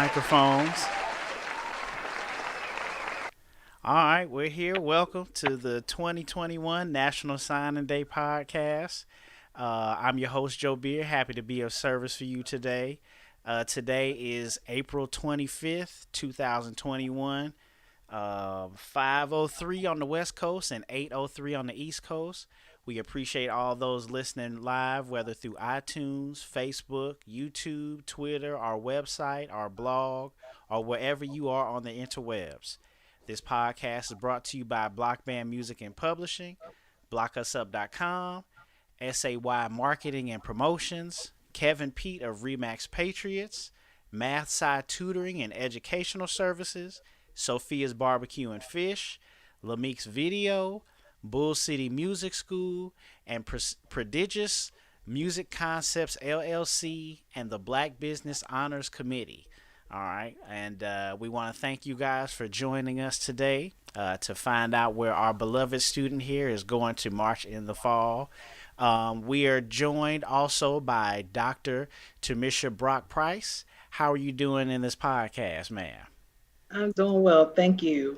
microphones. All right, we're here. Welcome to the 2021 National Signing Day podcast. I'm your host, Joe Beer. Happy to be of service for you today. Today is April 25th, 2021. 5:03 on the West Coast and 8:03 on the East Coast. We appreciate all those listening live, whether through iTunes, Facebook, YouTube, Twitter, our website, our blog, or wherever you are on the interwebs. This podcast is brought to you by Block Band Music and Publishing, blockusup.com, SAY Marketing and Promotions, Kevin Peete of Remax Patriots, Math-Sci Tutoring and Educational Services, Sofia's Barbecue and Fish, Lamik's Video, Bull City Music School, and Prodigious Music Concepts LLC, and the Black Business Honors Committee. All right, and we want to thank you guys for joining us today to find out where our beloved student here is going to march in the fall. We are joined also by Dr. Tamisha Brock Price. How are you doing in this podcast, ma'am? I'm doing well, thank you.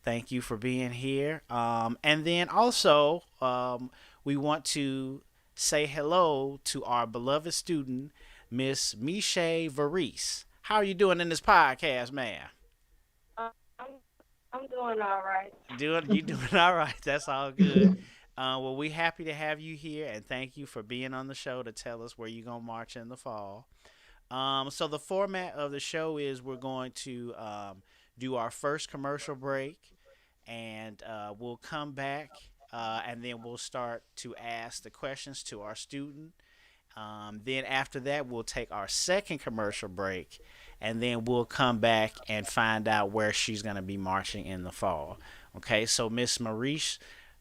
Thank you for being here. And then also, we want to say hello to our beloved student, Miss Mishae Variste. How are you doing in this podcast, ma'am? I'm I'm doing all right. You doing all right? That's all good. Well, we happy to have you here, and thank you for being on the show to tell us where you're gonna march in the fall. So the format of the show is we're going to do our first commercial break, and we'll come back, and then we'll start to ask the questions to our student. Then after that, we'll take our second commercial break, and then we'll come back and find out where she's going to be marching in the fall. Okay, so Miss Maurice,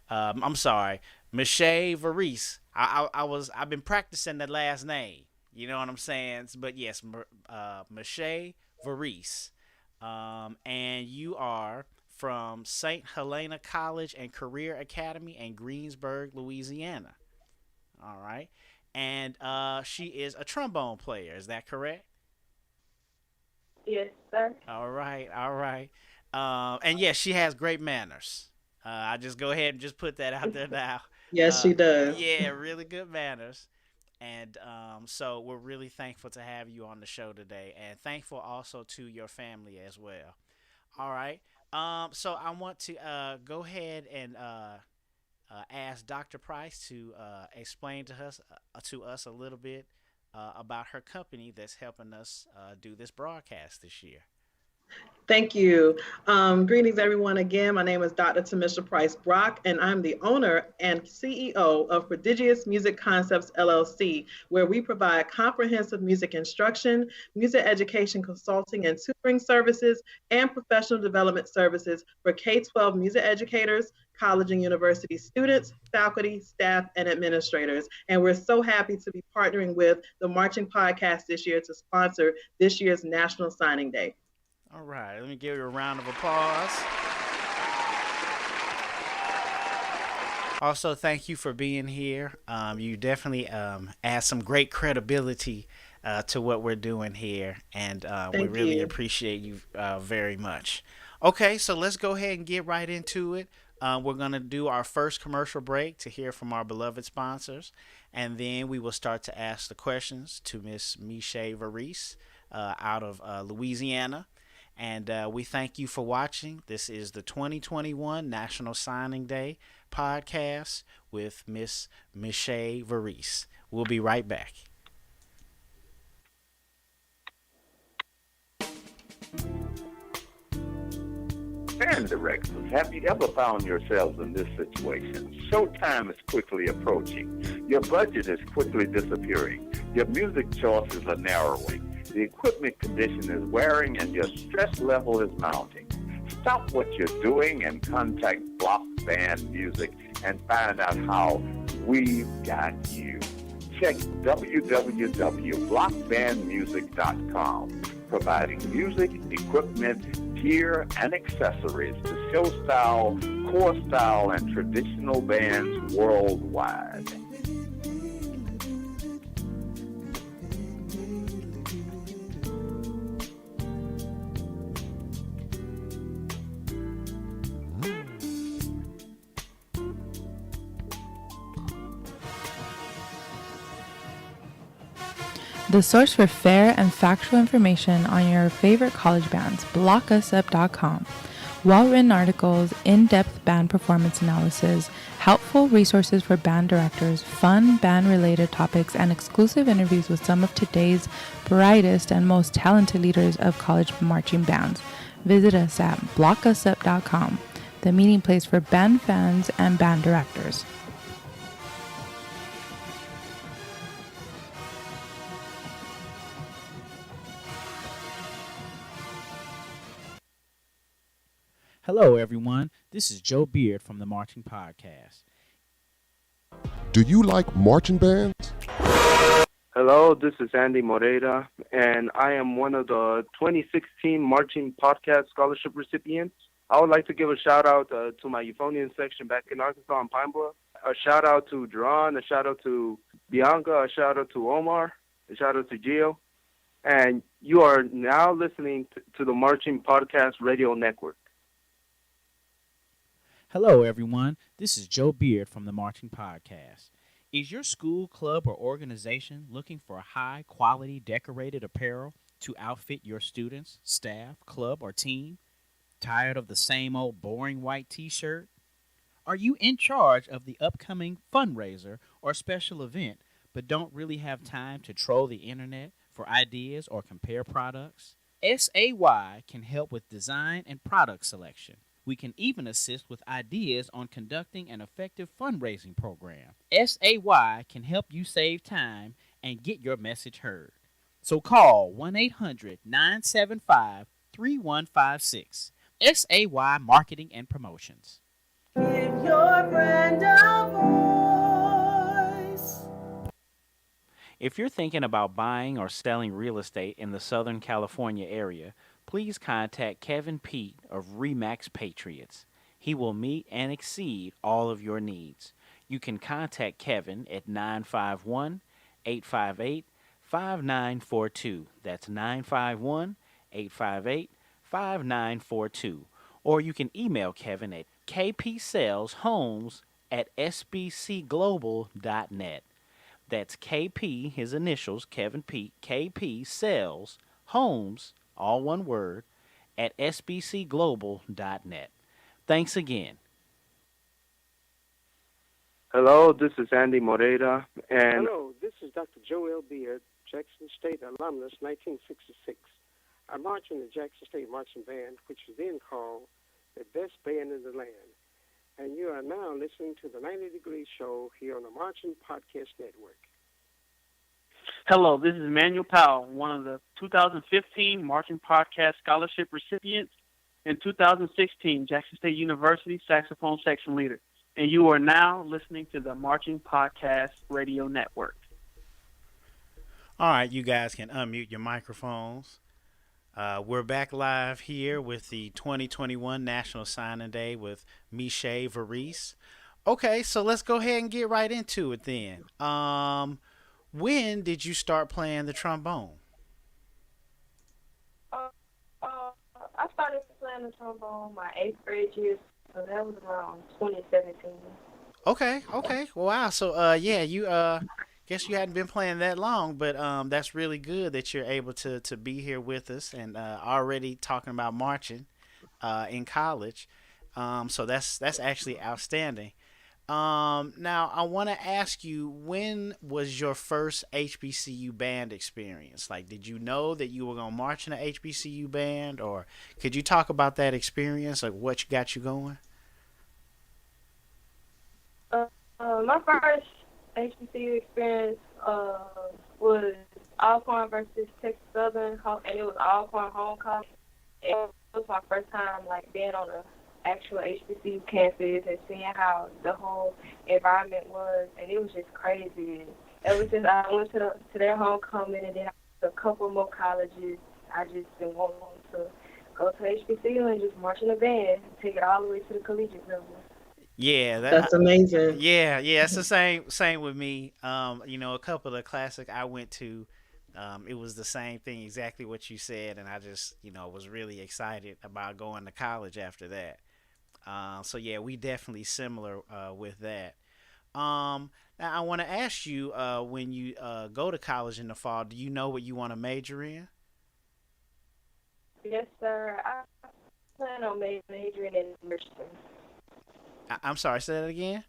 I'm sorry, Mishae Variste. I've been practicing the last name. You know what I'm saying? But yes, Mishae Variste, and you are from St. Helena College and Career Academy in Greensburg, Louisiana. All right. And she is a trombone player. Is that correct? Yes, sir. All right, all right. And yes, she has great manners. I just go ahead and just put that out there now. Yes, Uh, she does. yeah, really good manners. And so we're really thankful to have you on the show today, and thankful also to your family as well. All right. So I want to go ahead and ask Dr. Price to explain to us a little bit about her company that's helping us do this broadcast this year. Thank you. Greetings, everyone. Again, my name is Dr. Tamisha Price Brock, and I'm the owner and CEO of Prodigious Music Concepts LLC, where we provide comprehensive music instruction, music education consulting and tutoring services, and professional development services for K-12 music educators, college and university students, faculty, staff, and administrators. And we're so happy to be partnering with the Marching Podcast this year to sponsor this year's National Signing Day. All right, let me give you a round of applause. Also, thank you for being here. You definitely add some great credibility to what we're doing here, and we Thank really you. appreciate you very much. Okay, so let's go ahead and get right into it. We're going to do our first commercial break to hear from our beloved sponsors, and then we will start to ask the questions to Miss Mishae Variste out of Louisiana. And we thank you for watching. This is the 2021 National Signing Day podcast with Miss Mishae Variste. We'll be right back. Band directors, have you ever found yourselves in this situation? Showtime is quickly approaching. Your budget is quickly disappearing. Your music choices are narrowing. The equipment condition is wearing and your stress level is mounting. Stop what you're doing and contact Block Band Music and find out how we've got you. Check www.blockbandmusic.com, providing music, equipment, gear, and accessories to show style, core style, and traditional bands worldwide. The source for fair and factual information on your favorite college bands, blockusup.com. Well-written articles, in-depth band performance analysis, helpful resources for band directors, fun band-related topics, and exclusive interviews with some of today's brightest and most talented leaders of college marching bands. Visit us at blockusup.com, the meeting place for band fans and band directors. Hello, everyone. This is Joe Beard from the Marching Podcast. Do you like marching bands? Hello, this is Andy Moreira, and I am one of the 2016 Marching Podcast Scholarship recipients. I would like to give a shout-out to my Euphonian section back in Arkansas and Pine Bluff. A shout-out to Duran, a shout-out to Bianca, a shout-out to Omar, a shout-out to Gio. And you are now listening to the Marching Podcast Radio Network. Hello, everyone. This is Joe Beard from the Marching Podcast. Is your school, club, or organization looking for high-quality decorated apparel to outfit your students, staff, club, or team? Tired of the same old boring white t-shirt? Are you in charge of the upcoming fundraiser or special event but don't really have time to troll the internet for ideas or compare products? SAY can help with design and product selection. We can even assist with ideas on conducting an effective fundraising program. SAY can help you save time and get your message heard. So call 1-800-975-3156. SAY Marketing and Promotions. Give your brand a voice. If you're thinking about buying or selling real estate in the Southern California area, please contact Kevin Peete of RE/MAX Patriots. He will meet and exceed all of your needs. You can contact Kevin at 951-858-5942. That's 951-858-5942. Or you can email Kevin at kpsaleshomes@sbcglobal.net. That's KP, his initials, Kevin Peete, KP Sales Homes, all one word, at sbcglobal.net. Thanks again. Hello, this is Andy Moreira, and Hello, this is Dr. Joel Beard, Jackson State alumnus, 1966. I marched in the Jackson State Marching Band, which was then called the best band in the land. And you are now listening to the 90 Degree Show here on the Marching Podcast Network. Hello, this is Manuel Powell, one of the 2015 Marching Podcast Scholarship recipients and 2016 Jackson State University Saxophone Section Leader. And you are now listening to the Marching Podcast Radio Network. All right, you guys can unmute your microphones. We're back live here with the 2021 National Signing Day with Mishae Variste. Okay, so let's go ahead and get right into it then. When did you start playing the trombone? I started playing the trombone my 8th grade year, so that was around 2017. Okay. Wow. So you guess you hadn't been playing that long, but that's really good that you're able to be here with us and already talking about marching in college. So that's actually outstanding. Now I want to ask you, when was your first HBCU band experience? Like, did you know that you were going to march in an HBCU band, or could you talk about that experience, like what got you going? My first HBCU experience was Alcorn versus Texas Southern, and it was Alcorn homecoming. It was my first time being on a actual HBCU campus and seeing how the whole environment was, and it was just crazy. And ever since I went to their homecoming, and then I went to a couple more colleges, I just been wanting to go to HBCU and just march in a band, take it all the way to the collegiate level. Yeah, that's amazing. Yeah, it's the same with me. A couple of the classic I went to, it was the same thing, exactly what you said, and I just, was really excited about going to college after that. So yeah, we definitely similar with that. Now I want to ask you, when you go to college in the fall, do you know what you want to major in? Yes, sir. I plan on majoring in nursing. I'm sorry, say that again.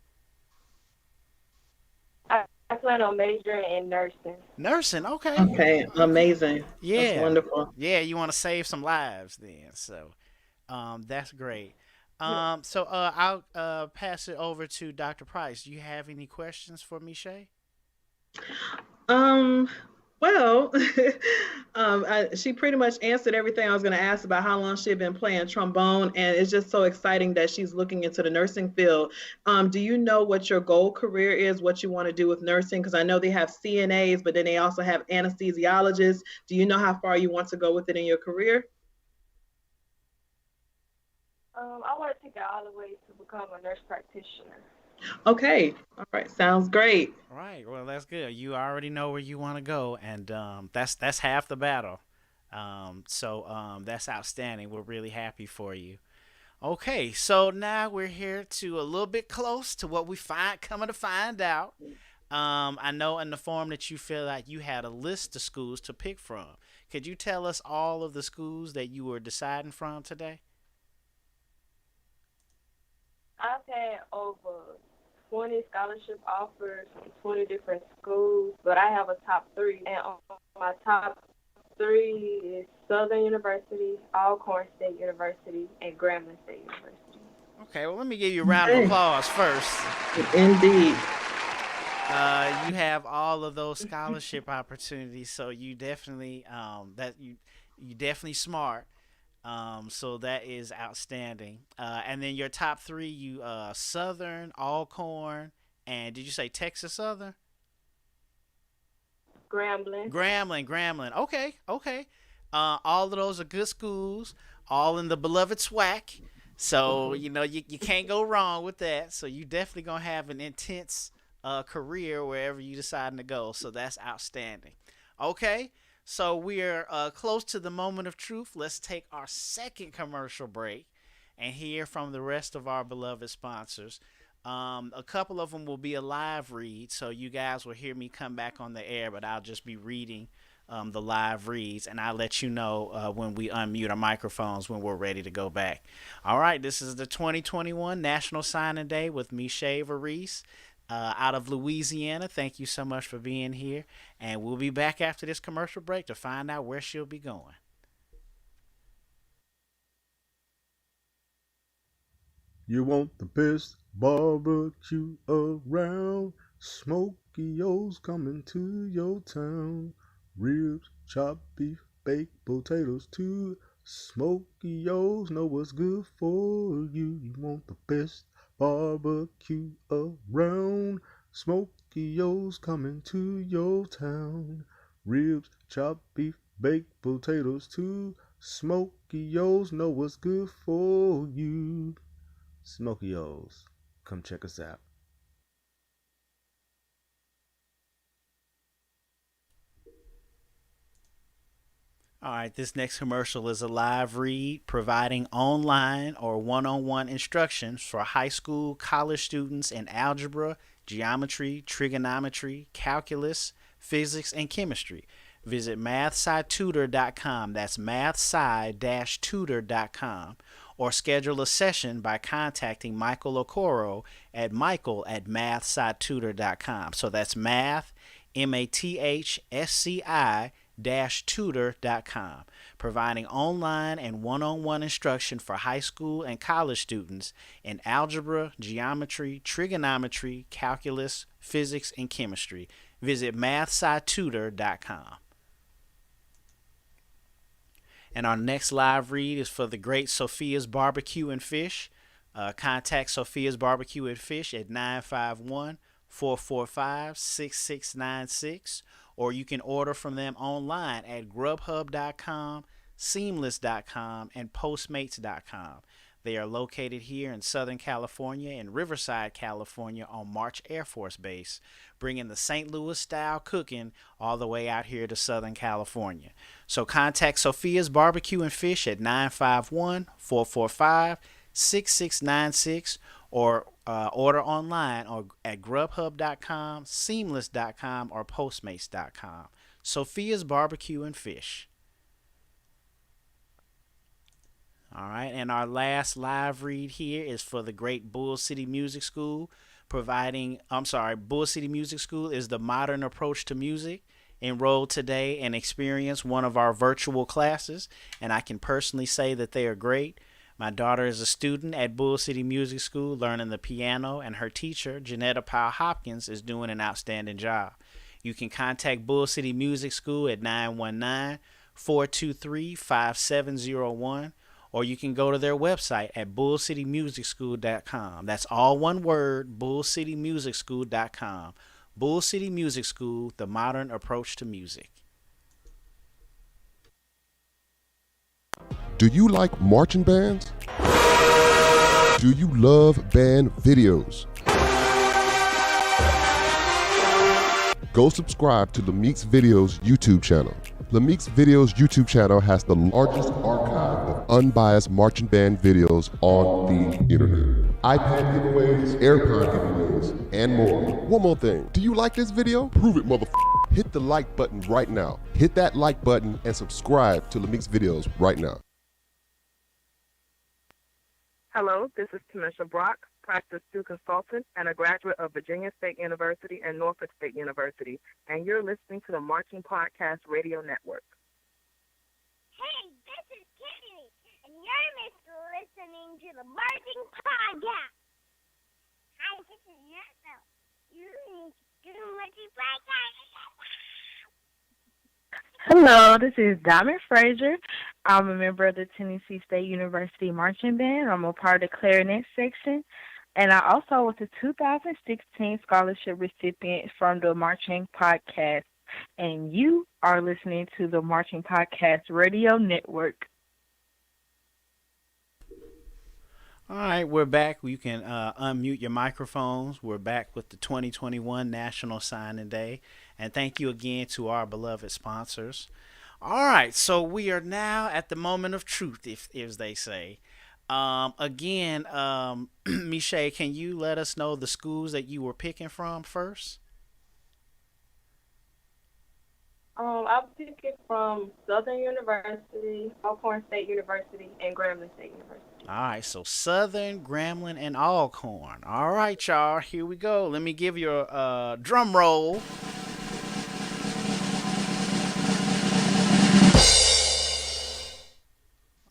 I plan on majoring in nursing. Nursing, okay, Okay, okay, amazing. That's yeah, wonderful. yeah. You want to save some lives then, so that's great. I'll pass it over to Dr. Price. Do you have any questions for Mishae? Um, well, she pretty much answered everything I was going to ask about how long she had been playing trombone, and it's just so exciting that she's looking into the nursing field. Do you know what your goal career is, what you want to do with nursing? Because I know they have CNAs, but then they also have anesthesiologists. Do you know how far you want to go with it in your career? I want to take it all the way to become a nurse practitioner. Okay, all right, sounds great. All right, well that's good. You already know where you want to go, and that's half the battle. That's outstanding. We're really happy for you. Okay, so now we're here to a little bit close to what we find coming to find out. I know in the form that you feel like you had a list of schools to pick from. Could you tell us all of the schools that you were deciding from today? I've had over 20 scholarship offers from 20 different schools, but I have a top three. And on my top three is Southern University, Alcorn State University, and Grambling State University. Okay, well let me give you a round of Okay, applause first. indeed. You have all of those scholarship opportunities, so you definitely smart. So that is outstanding. And then your top three, you Southern, Alcorn, and did you say Texas Southern? Grambling. Grambling. Okay, okay. All of those are good schools, all in the beloved SWAC. So you can't go wrong with that. So you definitely gonna have an intense career wherever you decide to go. So that's outstanding. Okay, so we're close to the moment of truth. Let's take our second commercial break and hear from the rest of our beloved sponsors. A couple of them will be a live read, so you guys will hear me come back on the air, but I'll just be reading the live reads, and I'll let you know when we unmute our microphones when we're ready to go back. All right, this is the 2021 National Signing Day with Mishae Variste out of Louisiana. Thank you so much for being here, and we'll be back after this commercial break to find out where she'll be going. You want the best barbecue around? Smokey-O's coming to your town. Ribs, chopped beef, baked potatoes too. Smokey-O's know what's good for you. You want the best barbecue around? Smokey-O's coming to your town. Ribs, chopped beef, baked potatoes too. Smokey-O's know what's good for you. Smokey-O's, come check us out. All right, this next commercial is a live read providing online or one on one instructions for high school, college students in algebra, geometry, trigonometry, calculus, physics, and chemistry. Visit Math-Sci tutor.com. That's Math-Sci tutor.com. Or schedule a session by contacting Michael Okoro at michael@mathscitutor.com. So that's math, MATHSCI tutor.com, providing online and one-on-one instruction for high school and college students in algebra, geometry, trigonometry, calculus, physics, and chemistry. Visit mathscitutor.com. And our next live read is for the great Sofia's Barbecue and Fish. Contact Sophia's Barbecue and Fish at 951-445-6696, or you can order from them online at grubhub.com, seamless.com, and postmates.com. They are located here in Southern California and Riverside, California on March Air Force Base, bringing the St. Louis style cooking all the way out here to Southern California. So contact Sophia's Barbecue and Fish at 951-445-6696, or order online or at grubhub.com, seamless.com, or postmates.com. Sofia's Barbecue and Fish. All right, and our last live read here is for the great Bull City Music School, Bull City Music School is the modern approach to music. Enroll today and experience one of our virtual classes, and I can personally say that they are great. My daughter is a student at Bull City Music School learning the piano, and her teacher, Janetta Powell Hopkins, is doing an outstanding job. You can contact Bull City Music School at 919-423-5701, or you can go to their website at bullcitymusicschool.com. That's all one word, bullcitymusicschool.com. Bull City Music School, the modern approach to music. Do you like marching bands? Do you love band videos? Go subscribe to Lamik's Videos YouTube channel. Lamik's Videos YouTube channel has the largest archive of unbiased marching band videos on the internet. iPad giveaways, AirPod giveaways, and more. One more thing. Do you like this video? Prove it, motherfucker. Hit the like button right now. Hit that like button and subscribe to Lamik's Videos right now. Hello, this is Tamisha Brock, Practice 2 consultant and a graduate of Virginia State University and Norfolk State University, and you're listening to the Marching Podcast Radio Network. Hey, this is Kennedy, and you're listening to the Marching Podcast. Hi, this is Nessa. You're listening to the Marching Podcast. Hello, this is Diamond Frazier. I'm a member of the Tennessee State University Marching Band. I'm a part of the clarinet section. And I also was a 2016 scholarship recipient from the Marching Podcast. And you are listening to the Marching Podcast Radio Network. All right, we're back. You can unmute your microphones. We're back with the 2021 National Signing Day. And thank you again to our beloved sponsors. All right, so we are now at the moment of truth, if as they say. Again, Mishae, can you let us know the schools that you were picking from first? I'm picking from Southern University, Alcorn State University, and Grambling State University. All right, so Southern, Grambling, and Alcorn. All right, y'all, here we go. Let me give you a drum roll.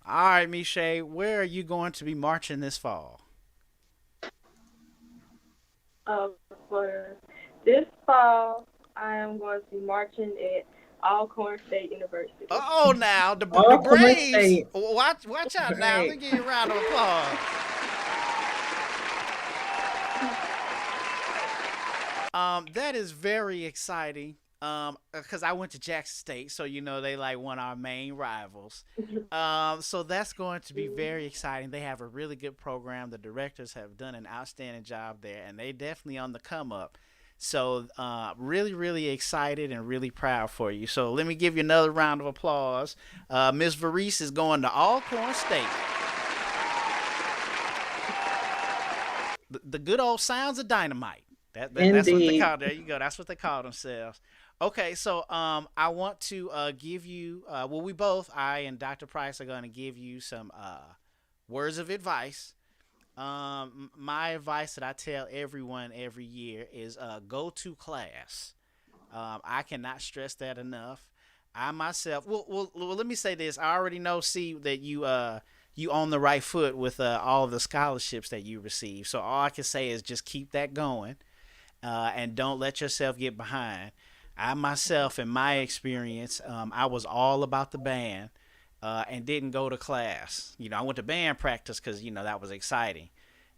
All right, Mishae, where are you going to be marching this fall? For this fall, I am going to be marching at Alcorn State University. Oh, now the Braves. Watch out now. Let me give you a round of applause. That is very exciting. Because I went to Jackson State, so they like one of our main rivals. So that's going to be very exciting. They have a really good program. The directors have done an outstanding job there, and they definitely on the come up. So really, really excited and really proud for you. So let me give you another round of applause. Ms. Variste is going to Alcorn State. The good old sounds of dynamite. That's what they call. There you go. That's what they call themselves. Okay, so I want to give you. We both, I and Dr. Price, are going to give you some words of advice. My advice that I tell everyone every year is go to class. I cannot stress that enough. I myself, well, let me say this. I already know, that you on the right foot with all of the scholarships that you receive. So all I can say is just keep that going, and don't let yourself get behind. I myself, in my experience, I was all about the band and didn't go to class. I went to band practice because, that was exciting.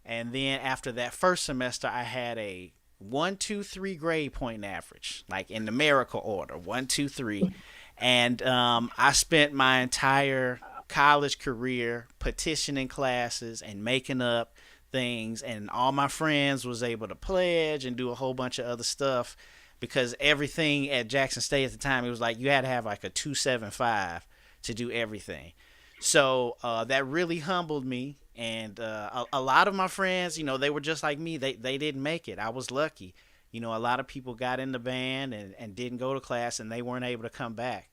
And then after that first semester, I had a 1, 2, 3 grade point average, like in numerical order, 1, 2, 3. And I spent my entire college career petitioning classes and making up things. And all my friends was able to pledge and do a whole bunch of other stuff. Because everything at Jackson State at the time, it was like you had to have like a 2.75 to do everything. So that really humbled me. And a lot of my friends, they were just like me. They didn't make it. I was lucky. A lot of people got in the band and didn't go to class and they weren't able to come back.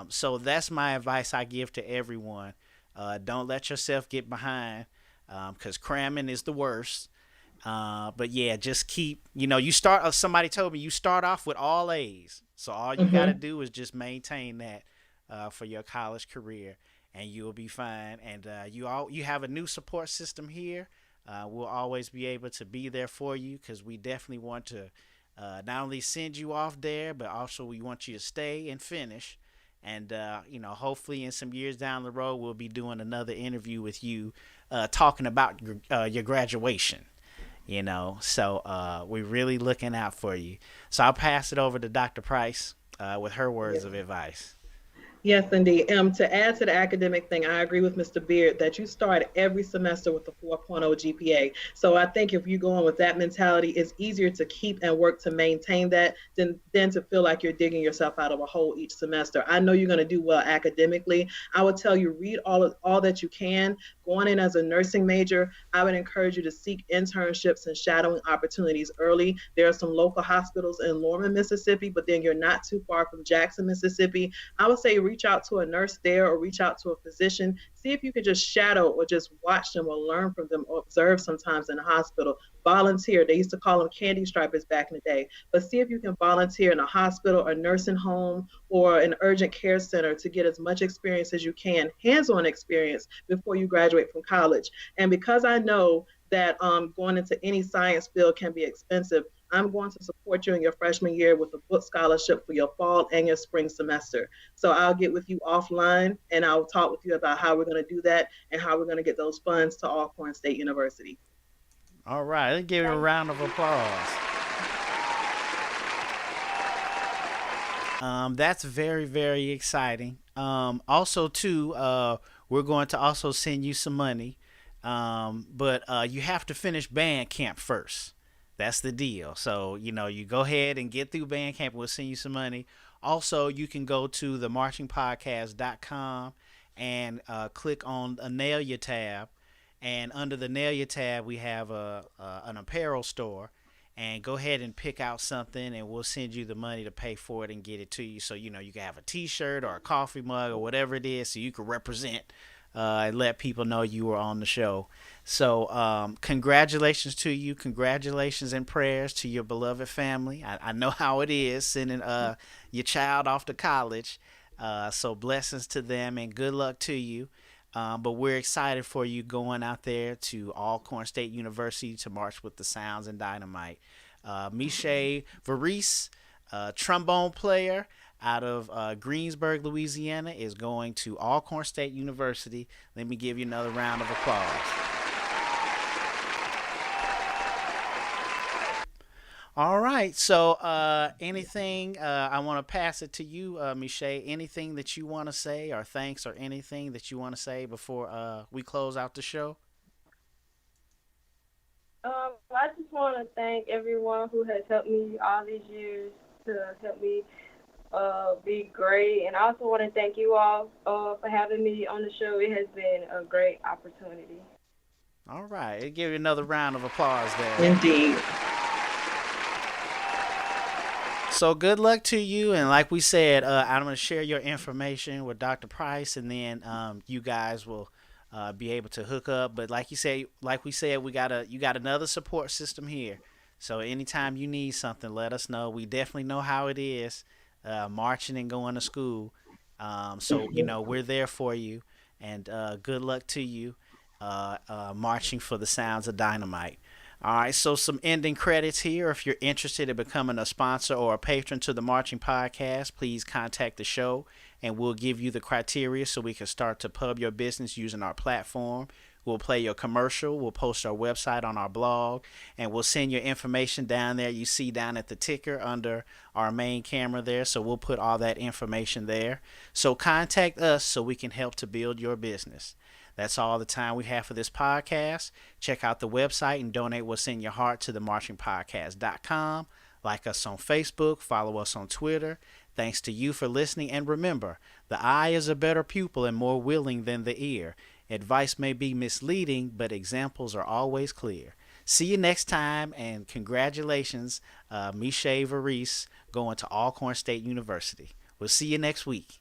So that's my advice I give to everyone. Don't let yourself get behind because cramming is the worst. But yeah, just keep, you start, somebody told me you start off with all A's. So all you got to Mm-hmm. do is just maintain that for your college career and you'll be fine. And you have a new support system here. We'll always be able to be there for you because we definitely want to not only send you off there, but also we want you to stay and finish. And hopefully in some years down the road, we'll be doing another interview with you, talking about your graduation. So we're really looking out for you. So I'll pass it over to Dr. Price with her words Yes. of advice. Yes, indeed. To add to the academic thing, I agree with Mr. Beard that you start every semester with a 4.0 GPA. So I think if you go on with that mentality, it's easier to keep and work to maintain that than to feel like you're digging yourself out of a hole each semester. I know you're going to do well academically. I would tell you read all that you can. Going in as a nursing major, I would encourage you to seek internships and shadowing opportunities early. There are some local hospitals in Lorman, Mississippi, but then you're not too far from Jackson, Mississippi. I would say reach out to a nurse there or reach out to a physician. See if you can just shadow or just watch them or learn from them or observe sometimes in the hospital. Volunteer. They used to call them candy stripers back in the day. But see if you can volunteer in a hospital, a nursing home, or an urgent care center to get as much experience as you can, hands-on experience before you graduate from college. And because I know that going into any science field can be expensive, I'm going to support you in your freshman year with a book scholarship for your fall and your spring semester. So I'll get with you offline and I'll talk with you about how we're going to do that and how we're going to get those funds to Alcorn State University. All right, let's give you a round of applause. That's very, very exciting. Also, too, we're going to also send you some money, but you have to finish band camp first. That's the deal. So, you go ahead and get through band camp. We'll send you some money. Also, you can go to themarchingpodcast.com and click on a Nail Your tab. And under the Nail Your tab, we have an apparel store. And go ahead and pick out something, and we'll send you the money to pay for it and get it to you. So, you can have a T-shirt or a coffee mug or whatever it is so you can represent and let people know you were on the show. So congratulations to you. Congratulations and prayers to your beloved family. I know how it is sending your child off to college. So blessings to them and good luck to you. But we're excited for you going out there to Alcorn State University to march with the Sounds and Dynamite. Mishae Variste, trombone player out of Greensburg, Louisiana, is going to Alcorn State University. Let me give you another round of applause. All right. So, anything, I want to pass it to you, Mishae. Anything that you want to say, or thanks, or anything that you want to say before we close out the show? I just want to thank everyone who has helped me all these years to help me be great. And I also want to thank you all for having me on the show. It has been a great opportunity. All right. I'll give you another round of applause there. Indeed. So good luck to you, and like we said, I'm going to share your information with Dr. Price, and then you guys will be able to hook up. But like we said, you got another support system here. So anytime you need something, let us know. We definitely know how it is marching and going to school. So we're there for you, and good luck to you marching for the Sounds of Dynamite. All right, so some ending credits here. If you're interested in becoming a sponsor or a patron to the Marching Podcast, please contact the show and we'll give you the criteria so we can start to pub your business using our platform. We'll play your commercial. We'll post our website on our blog, and we'll send your information down there. You see down at the ticker under our main camera there. So we'll put all that information there. So contact us so we can help to build your business. That's all the time we have for this podcast. Check out the website and donate what's in your heart to themarchingpodcast.com. Like us on Facebook, follow us on Twitter, Thanks to you for listening, and remember, the eye is a better pupil and more willing than the ear. Advice may be misleading, but examples are always clear. See you next time, and congratulations, Mishae Variste, going to Alcorn State University. We'll see you next week.